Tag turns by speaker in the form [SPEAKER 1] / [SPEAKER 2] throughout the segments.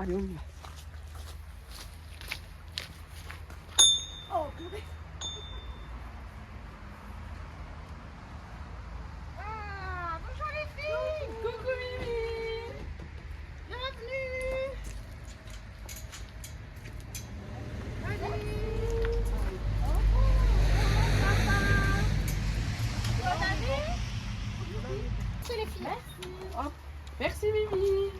[SPEAKER 1] Allez, on y va.
[SPEAKER 2] Oh, purée. Ah, bonjour les filles.
[SPEAKER 3] Coucou Mimi.
[SPEAKER 2] Bienvenue. Allez. C'est les filles.
[SPEAKER 3] Hop. Merci Mimi.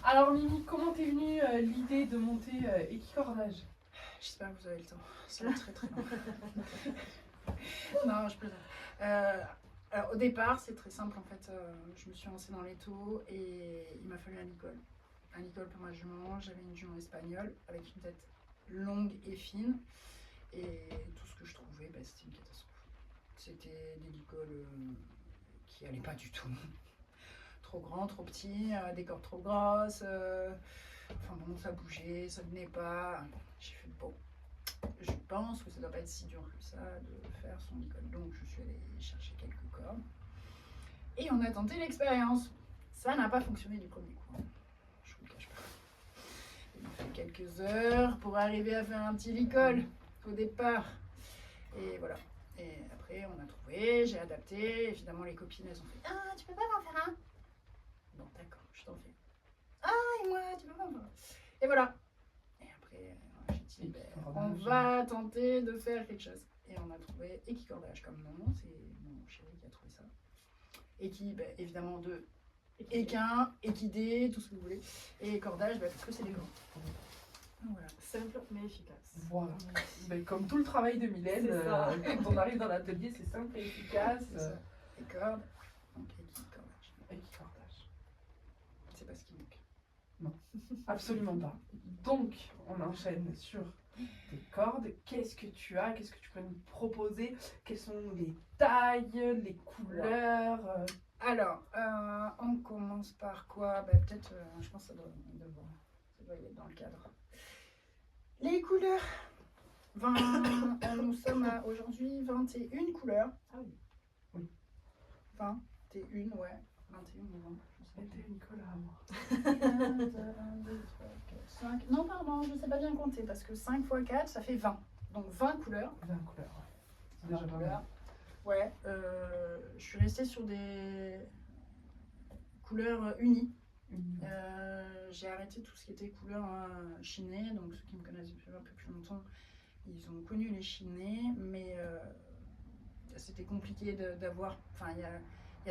[SPEAKER 3] Alors Mimi, comment t'es venue l'idée de monter Équicordage?
[SPEAKER 2] J'espère que vous avez le temps. Ça va être très très long. Non, je plaisante. Alors au départ, c'est très simple en fait. Je me suis lancée dans l'étau et il m'a fallu un licol. Un licol pour ma jument. J'avais une jument espagnole avec une tête longue et fine. Et tout ce que je trouvais, c'était une catastrophe. C'était des licols qui allaient pas du tout. Trop grand, trop petit, des cordes trop grosses. Enfin bon, ça bougeait, ça venait pas. J'ai fait bon. Je pense que ça doit pas être si dur que ça de faire son licol. Donc je suis allée chercher quelques cordes. Et on a tenté l'expérience. Ça n'a pas fonctionné du premier coup. Je vous le cache pas. Il m'a fallu quelques heures pour arriver à faire un petit licol au départ. Et voilà. Et après on a trouvé, j'ai adapté. Évidemment les copines elles ont fait ah tu peux pas m'en faire un? Bon d'accord, je t'en fais. Ah et moi tu peux pas m'en faire un? Et voilà. Et après j'ai dit on va tenter de faire quelque chose. Et on a trouvé Équicordage comme nom, c'est mon chéri qui a trouvé ça. Et qui évidemment de équin, équidé, tout ce que vous voulez. Et cordage parce que c'est des grands. Voilà.
[SPEAKER 4] Simple mais efficace.
[SPEAKER 3] Voilà. Ben, comme tout le travail de Mylène, quand on arrive dans l'atelier, c'est simple et efficace.
[SPEAKER 2] C'est ça. Les cordes, donc Équicordage.
[SPEAKER 3] Équicordage.
[SPEAKER 2] C'est pas ce qui manque.
[SPEAKER 3] Absolument pas. Donc, on enchaîne sur tes cordes. Qu'est-ce que tu as? Qu'est-ce que tu peux nous proposer? Quelles sont les tailles, les couleurs?
[SPEAKER 2] Alors, on commence par quoi? Peut-être, je pense que ça doit y être dans le cadre. Les couleurs. Nous sommes à aujourd'hui 21 couleurs.
[SPEAKER 4] Ah oui.
[SPEAKER 3] Oui.
[SPEAKER 2] 21, ouais. 21 ou 20.
[SPEAKER 3] C'était une colle à moi.
[SPEAKER 2] 5. Non, pardon, je ne sais pas bien compter parce que 5 x 4, ça fait 20. Donc 20 couleurs.
[SPEAKER 3] 20 couleurs, ouais. C'est
[SPEAKER 2] 20
[SPEAKER 3] déjà pas
[SPEAKER 2] couleurs.
[SPEAKER 3] mal.
[SPEAKER 2] Ouais, je suis restée sur des couleurs unies. J'ai arrêté tout ce qui était couleurs chinées. Donc ceux qui me connaissent depuis un peu plus longtemps, ils ont connu les chinés. Mais c'était compliqué d'avoir... Enfin, il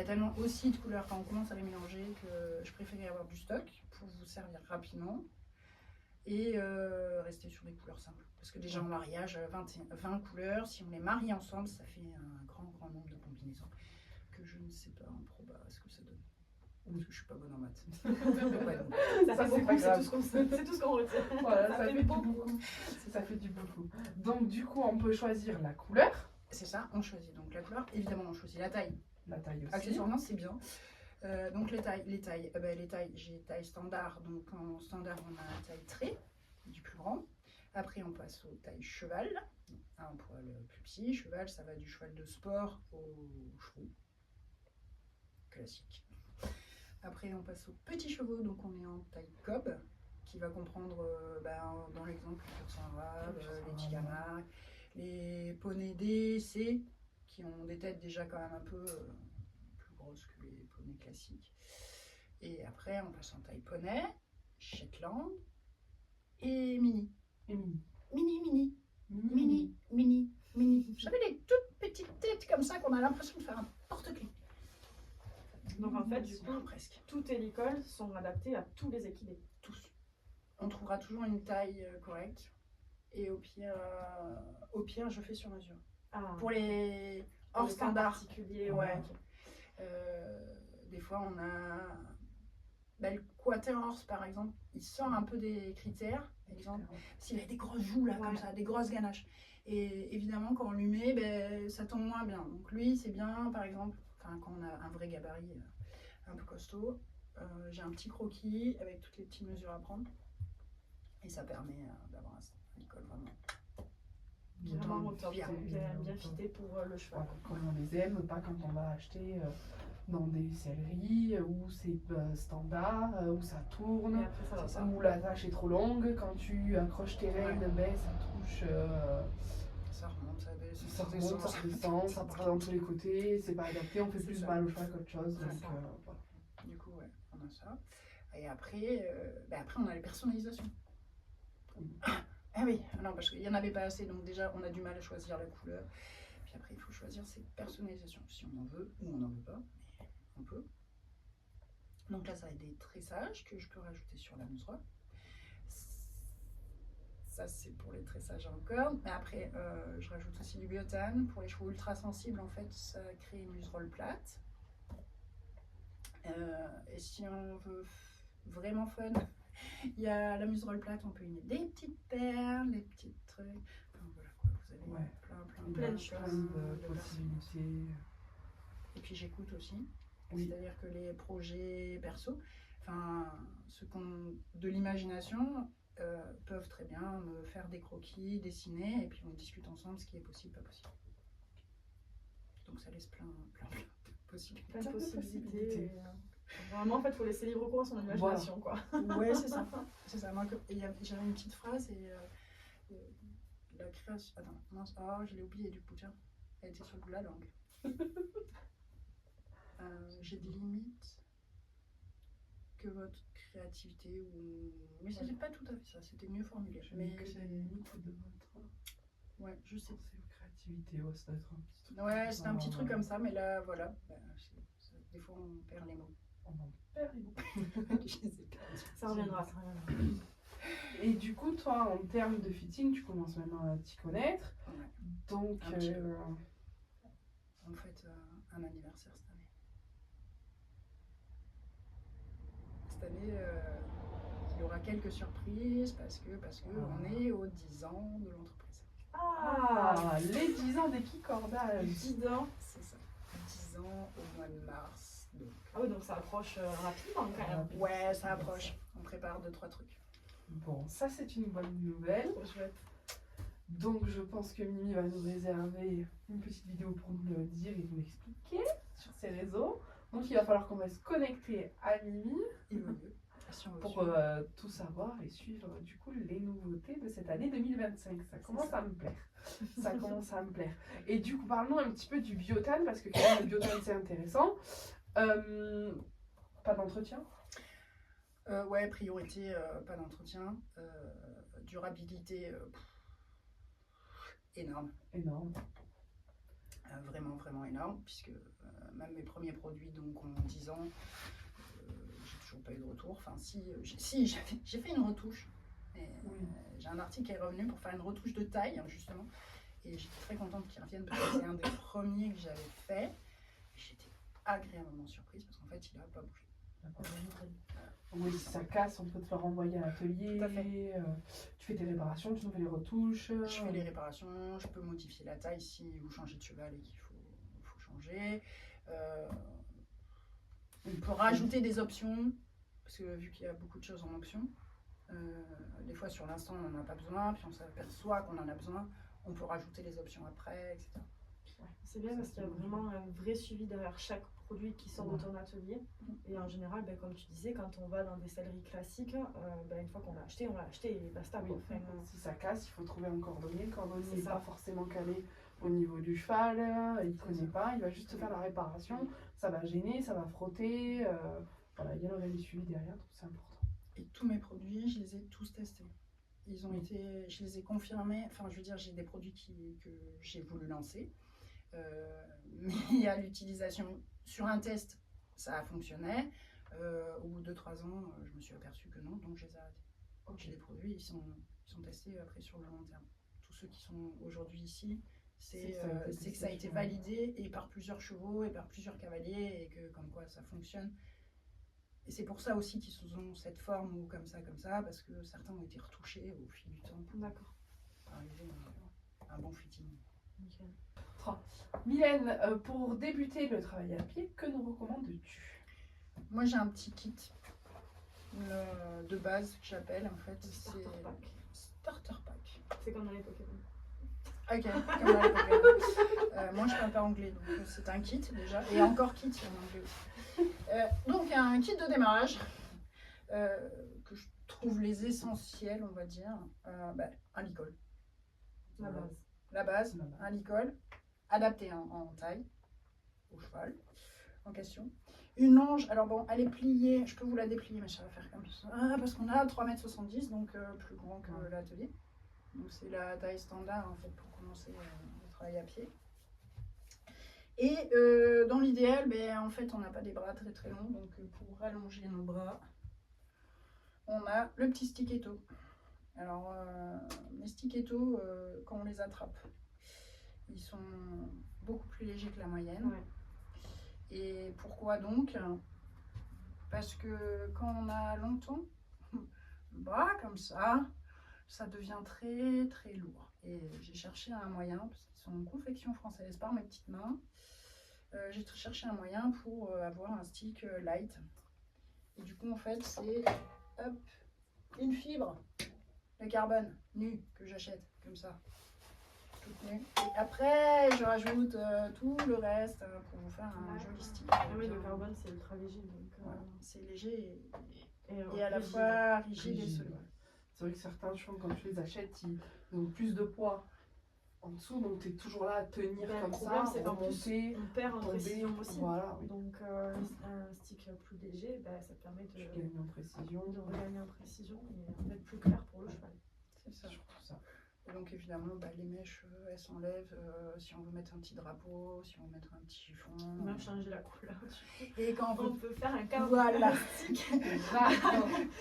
[SPEAKER 2] y a tellement aussi de couleurs quand on commence à les mélanger que je préférais avoir du stock pour vous servir rapidement et rester sur des couleurs simples. Parce que déjà en mariage, 20 couleurs, si on les marie ensemble, ça fait un grand nombre de combinaisons que je ne sais pas en proba ce que ça donne. Parce que je suis pas bonne en maths.
[SPEAKER 4] Ça
[SPEAKER 3] Ça,
[SPEAKER 4] fait
[SPEAKER 3] c'est
[SPEAKER 4] beaucoup,
[SPEAKER 3] pas grave.
[SPEAKER 4] c'est tout ce qu'on retient.
[SPEAKER 3] Voilà, ça fait du beaucoup. Ça fait du beaucoup. Donc, du coup, on peut choisir la couleur.
[SPEAKER 2] C'est ça, on choisit donc la couleur. Évidemment, on choisit la taille.
[SPEAKER 3] La taille aussi.
[SPEAKER 2] Accessoirement, c'est bien. Donc les tailles, j'ai taille standard. Donc en standard, on a la taille trait, du plus grand. Après, on passe aux tailles cheval, un poil plus petit. Cheval, ça va du cheval de sport au chevaux, classique. Après, on passe aux petits chevaux, donc on est en taille cob, qui va comprendre, dans l'exemple, les pur sang arabe, les Tigamark, les poneys D, C, qui ont des têtes déjà quand même un peu plus grosses que les poneys classiques. Et après, on passe en taille poney, Shetland et mini.
[SPEAKER 3] Et mini.
[SPEAKER 2] Mini. J'avais des toutes petites têtes comme ça qu'on a l'impression de faire un porte-clés.
[SPEAKER 4] Donc en fait, du coup,
[SPEAKER 2] presque.
[SPEAKER 4] tous tes licols sont adaptés à tous les équidés.
[SPEAKER 2] Tous. On trouvera toujours une taille correcte. Et au pire, je fais sur mesure.
[SPEAKER 4] Ah,
[SPEAKER 2] Pour les
[SPEAKER 4] pour
[SPEAKER 2] hors
[SPEAKER 4] les cas
[SPEAKER 2] standard.
[SPEAKER 4] particuliers,
[SPEAKER 2] Ouais.
[SPEAKER 4] ok.
[SPEAKER 2] Des fois, on a le Quater Horse, par exemple, il sort un peu des critères. Par exemple, s'il a des grosses joues, là, comme
[SPEAKER 4] Ouais.
[SPEAKER 2] ça, des grosses ganaches. Et évidemment, quand on lui met, ça tombe moins bien. Donc lui, c'est bien, par exemple, quand on a un vrai gabarit un peu costaud, j'ai un petit croquis avec toutes les petites mesures à prendre. Et ça permet d'avoir un licol vraiment
[SPEAKER 4] Vraiment au top,
[SPEAKER 2] bien.
[SPEAKER 4] bien fité pour le cheval.
[SPEAKER 3] Voilà, comme on les aime, pas quand on va acheter dans des selleries où c'est standard, où ça
[SPEAKER 4] Et
[SPEAKER 3] tourne,
[SPEAKER 4] après, ça va pas.
[SPEAKER 3] où la tâche est trop longue. Quand tu accroches tes rênes, ça touche,
[SPEAKER 2] Ça remonte, ça baisse,
[SPEAKER 3] ça remonte, ça redescend, ça part dans tous les côtés, c'est pas adapté, on fait
[SPEAKER 2] C'est
[SPEAKER 3] plus
[SPEAKER 2] ça.
[SPEAKER 3] mal au cheval qu'autre chose.
[SPEAKER 2] C'est
[SPEAKER 3] Donc,
[SPEAKER 2] ça.
[SPEAKER 3] voilà.
[SPEAKER 2] Du coup, ouais, on a ça. Et après, après on a les personnalisations. Ah oui, non, parce qu'il n'y en avait pas assez, donc déjà on a du mal à choisir la couleur. Puis après, il faut choisir ses personnalisations, si on en veut ou on n'en veut pas, mais on peut. Donc là, ça va être des tressages que je peux rajouter sur la muserolle. Ça, c'est pour les tressages en corde. Mais après, je rajoute aussi du biotane. Pour les chevaux ultra sensibles, en fait, ça crée une muserolle plate. Et si on veut vraiment fun, il y a la muserolle plate, on peut y mettre des petites perles, des petits trucs. Enfin, voilà quoi, vous avez
[SPEAKER 3] Ouais.
[SPEAKER 4] Plein de
[SPEAKER 3] Plein
[SPEAKER 4] choses,
[SPEAKER 3] de possibilités.
[SPEAKER 2] Et puis j'écoute aussi.
[SPEAKER 3] Oui.
[SPEAKER 2] C'est-à-dire que les projets perso, ceux qui ont de l'imagination, peuvent très bien me faire des croquis, dessiner, et puis on discute ensemble ce qui est possible, pas possible. Donc ça laisse plein de possibilités.
[SPEAKER 4] Plein de
[SPEAKER 3] Plein de
[SPEAKER 4] possibilités.
[SPEAKER 3] possibilités.
[SPEAKER 4] Et, vraiment, en fait, il faut laisser libre cours à son imagination, quoi.
[SPEAKER 2] Ouais, c'est ça. C'est ça. Moi, j'avais une petite phrase et la création. Attends, mince, je l'ai oublié du coup, tiens. Elle était sur le bout de la langue. J'ai des limites que votre créativité ou. Mais c'était pas tout à fait ça, c'était mieux formulé.
[SPEAKER 3] Je
[SPEAKER 2] Mais
[SPEAKER 3] mets que la limite de votre
[SPEAKER 2] ouais, je sais.
[SPEAKER 3] pensée ou créativité, ouais, ça doit être un petit truc.
[SPEAKER 2] Ouais, c'était un petit truc comme ça, mais là, voilà. Des fois, on perd les mots.
[SPEAKER 3] On en perd les mots.
[SPEAKER 2] Je les ai perdus.
[SPEAKER 4] Ça reviendra, ça reviendra.
[SPEAKER 3] Et du coup, toi, en termes de fitting, tu commences maintenant à t'y connaître.
[SPEAKER 2] Ouais.
[SPEAKER 3] Donc,
[SPEAKER 2] Un petit peu. On fête un anniversaire cette année. Cette année, il y aura quelques surprises parce que on est aux 10 ans de l'entreprise.
[SPEAKER 3] les 10 ans d'épicordage.
[SPEAKER 4] 10 ans.
[SPEAKER 2] C'est ça. 10 ans au mois de mars. Donc,
[SPEAKER 4] Ah oui, donc ça approche rapidement quand même.
[SPEAKER 2] ouais, ça approche. On prépare 2-3 trucs.
[SPEAKER 3] Bon, ça, c'est une bonne nouvelle.
[SPEAKER 4] Trop chouette.
[SPEAKER 3] Donc, je pense que Mimi va nous réserver une petite vidéo pour nous le dire et nous l'expliquer sur ses réseaux. Donc, il va falloir qu'on va se connecter à Mimi
[SPEAKER 2] Il vaut mieux. Si on veut
[SPEAKER 3] pour
[SPEAKER 2] suivre.
[SPEAKER 3] tout savoir et suivre du coup les nouveautés de cette année 2025. Ça commence à me plaire. Ça commence à me plaire. Et du coup, parlons un petit peu du biotane parce que quand même, le biotane c'est intéressant. Pas d'entretien?
[SPEAKER 2] Ouais, priorité, pas d'entretien. Durabilité, énorme.
[SPEAKER 3] Énorme.
[SPEAKER 2] Vraiment, vraiment énorme, puisque même mes premiers produits donc, ont 10 ans, j'ai toujours pas eu de retour. Enfin, si j'ai fait une retouche. Et, j'ai un article qui est revenu pour faire une retouche de taille, justement. Et j'étais très contente qu'il revienne parce que c'est un des premiers que j'avais fait. J'étais agréablement surprise parce qu'en fait, il n'a pas bougé.
[SPEAKER 3] Oui, si ça casse, on peut te le renvoyer à l'atelier.
[SPEAKER 2] Tout à fait.
[SPEAKER 3] Tu fais tes réparations, tu nous fais les retouches.
[SPEAKER 2] Je fais les réparations, je peux modifier la taille si vous changez de cheval et qu'il faut changer. On peut rajouter des options, parce que vu qu'il y a beaucoup de choses en option, des fois sur l'instant on n'en a pas besoin, puis on s'aperçoit qu'on en a besoin, on peut rajouter les options après, etc.
[SPEAKER 4] C'est bien parce qu'il y a vraiment un vrai suivi derrière chaque produit qui sort de ton atelier. Et en général, comme tu disais, quand on va dans des selleries classiques, une fois qu'on l'a acheté, on l'a acheté et basta.
[SPEAKER 3] Oui,
[SPEAKER 4] Quoi. Enfin,
[SPEAKER 3] si ça casse, il faut trouver un cordonnier. Le cordonnier
[SPEAKER 4] C'est
[SPEAKER 3] n'est
[SPEAKER 4] ça.
[SPEAKER 3] pas forcément calé au niveau du cheval, il ne connaît pas, il va juste faire la réparation, ça va gêner, ça va frotter. Voilà, il y a le réel suivi derrière, donc c'est important.
[SPEAKER 2] Et tous mes produits, je les ai tous testés. Ils ont été, je les ai confirmés. Enfin, je veux dire, j'ai des produits que j'ai voulu lancer. Mais à l'utilisation sur un test, ça a fonctionné. Au bout de 2-3 ans, je me suis aperçue que non, donc je les ai arrêtés. J'ai des produits, ils sont testés après sur le long terme. Tous ceux qui sont aujourd'hui ici, C'est
[SPEAKER 3] C'est
[SPEAKER 2] que ça a été validé et par plusieurs chevaux et par plusieurs cavaliers et que comme quoi ça fonctionne. Et c'est pour ça aussi qu'ils ont cette forme ou comme ça, parce que certains ont été retouchés au fil du temps
[SPEAKER 4] D'accord.
[SPEAKER 2] pour arriver à un bon fitting.
[SPEAKER 4] Nickel.
[SPEAKER 3] Mylène, pour débuter le travail à pied, que nous recommandes-tu?
[SPEAKER 2] Moi j'ai un petit kit de base que j'appelle en fait.
[SPEAKER 4] Le
[SPEAKER 2] C'est
[SPEAKER 4] starter pack.
[SPEAKER 2] starter pack.
[SPEAKER 4] C'est comme dans les Pokémon.
[SPEAKER 2] Ok, comme dans les Pokémon. Moi je parle pas anglais donc c'est un kit déjà. Et encore kit en anglais aussi. Donc un kit de démarrage que je trouve les essentiels on va dire. Un licol.
[SPEAKER 4] La base.
[SPEAKER 2] La base, un licol adapté en taille au cheval en question. Une longe, alors bon, elle est pliée, je peux vous la déplier, mais ça va faire comme ça, parce qu'on a 3,70 m, donc plus grand que l'atelier. Donc c'est la taille standard en fait pour commencer le travail à pied. Et dans l'idéal, en fait on n'a pas des bras très très longs, donc pour rallonger nos bras, on a le petit sticketto. Alors les stickettos, quand on les attrape, ils sont beaucoup plus légers que la moyenne.
[SPEAKER 4] Ouais.
[SPEAKER 2] Et pourquoi donc? Parce que quand on a longtemps le bras comme ça devient très très lourd. Et j'ai cherché un moyen, parce qu'ils sont en confection française par mes petites mains, j'ai cherché un moyen pour avoir un stick light. Et du coup en fait c'est une fibre de carbone nue que j'achète comme ça. Et après je rajoute tout le reste pour vous faire un joli stick.
[SPEAKER 4] Ah oui, le carbone c'est ultra léger. Donc,
[SPEAKER 2] ouais, c'est léger et
[SPEAKER 4] et
[SPEAKER 2] à la
[SPEAKER 4] rigide.
[SPEAKER 2] fois rigide et solide.
[SPEAKER 3] C'est vrai que certains chevaux, quand tu les achètes, ils ont plus de poids en dessous, donc tu es toujours là à tenir comme
[SPEAKER 4] Le problème
[SPEAKER 3] ça,
[SPEAKER 4] c'est qu'en plus
[SPEAKER 3] remonter,
[SPEAKER 4] on perd en
[SPEAKER 3] tomber,
[SPEAKER 4] précision aussi.
[SPEAKER 3] voilà, oui.
[SPEAKER 4] Donc un stick plus léger, ça permet
[SPEAKER 3] Tu gagnes en précision.
[SPEAKER 4] de regagner en précision et d'être plus clair pour le cheval.
[SPEAKER 2] C'est ça.
[SPEAKER 3] Surtout ça.
[SPEAKER 2] Et donc évidemment les mèches elles s'enlèvent si on veut mettre un petit drapeau, si on veut mettre un petit chiffon.
[SPEAKER 4] On va changer la couleur.
[SPEAKER 2] Et quand
[SPEAKER 4] On peut faire un carbone
[SPEAKER 2] voilà,
[SPEAKER 4] plastique.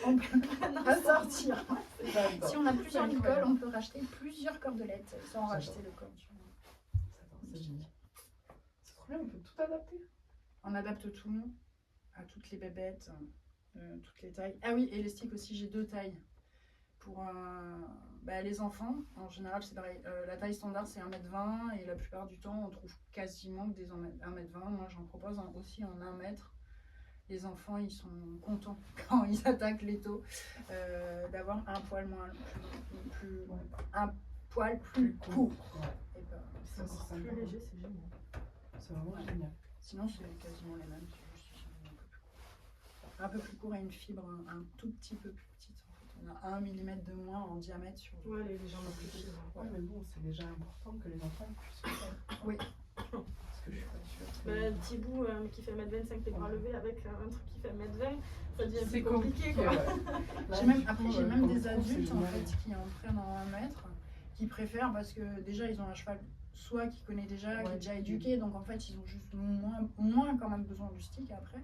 [SPEAKER 2] on peut assortir.
[SPEAKER 3] J'adore.
[SPEAKER 2] Si on a plusieurs
[SPEAKER 3] C'est
[SPEAKER 2] licoles,
[SPEAKER 3] incroyable.
[SPEAKER 2] on peut racheter plusieurs cordelettes sans racheter le corps.
[SPEAKER 3] C'est génial. C'est trop bien, on peut tout adapter.
[SPEAKER 2] On adapte tout à toutes les bébêtes, toutes les tailles. Ah oui, et les sticks aussi, j'ai 2 tailles. Pour les enfants, en général, c'est pareil. La taille standard, c'est 1,20 m et la plupart du temps, on trouve quasiment que des 1,20 m. Moi, j'en propose aussi en 1 m. Les enfants, ils sont contents quand ils attaquent l'étau d'avoir un poil un poil plus court.
[SPEAKER 3] Ouais.
[SPEAKER 2] Et
[SPEAKER 4] C'est encore
[SPEAKER 3] ça,
[SPEAKER 4] plus
[SPEAKER 3] c'est
[SPEAKER 4] léger, c'est génial.
[SPEAKER 3] C'est vraiment
[SPEAKER 2] Ouais.
[SPEAKER 3] génial.
[SPEAKER 2] Sinon, c'est quasiment les mêmes. C'est juste qu'ils sont un peu plus courts et une fibre un tout petit peu plus petite. En fait, on a 1 mm de moins en diamètre sur le.
[SPEAKER 4] Ouais, les gens ont plus petits.
[SPEAKER 3] Ouais, mais bon, c'est déjà important que les enfants puissent le faire.
[SPEAKER 2] Oui.
[SPEAKER 3] Parce que je suis pas sûre. que-
[SPEAKER 4] Le petit bout qui fait 1,25 m les bras levés avec un truc qui fait 1,20 m, ça devient
[SPEAKER 3] C'est
[SPEAKER 4] plus compliqué.
[SPEAKER 3] compliqué,
[SPEAKER 4] Quoi.
[SPEAKER 3] ouais. Là,
[SPEAKER 2] J'ai même,
[SPEAKER 3] du
[SPEAKER 2] après,
[SPEAKER 3] coup,
[SPEAKER 2] j'ai même
[SPEAKER 3] pour
[SPEAKER 2] des
[SPEAKER 3] le coup,
[SPEAKER 2] adultes
[SPEAKER 3] c'est
[SPEAKER 2] en
[SPEAKER 3] génial.
[SPEAKER 2] fait qui en prennent en 1 mètre, qui préfèrent parce que déjà ils ont un cheval soit qui connaît déjà, qui est déjà éduqué, donc en fait ils ont juste moins quand même besoin du stick après.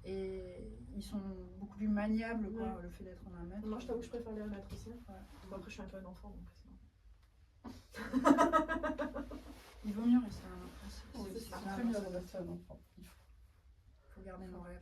[SPEAKER 2] Et ils sont beaucoup plus maniables quoi,
[SPEAKER 4] Ouais.
[SPEAKER 2] le fait d'être en 1 mètre.
[SPEAKER 4] Moi, je t'avoue que je préfère les 1 m aussi.
[SPEAKER 2] Ouais.
[SPEAKER 4] Bon, après, je suis un peu un enfant, donc c'est
[SPEAKER 2] Il vaut mieux rester un enfant.
[SPEAKER 3] C'est
[SPEAKER 2] C'est
[SPEAKER 3] très
[SPEAKER 2] vraiment
[SPEAKER 3] bien
[SPEAKER 2] ça.
[SPEAKER 3] de rester un enfant. Il faut.
[SPEAKER 2] Faut garder nos rêves.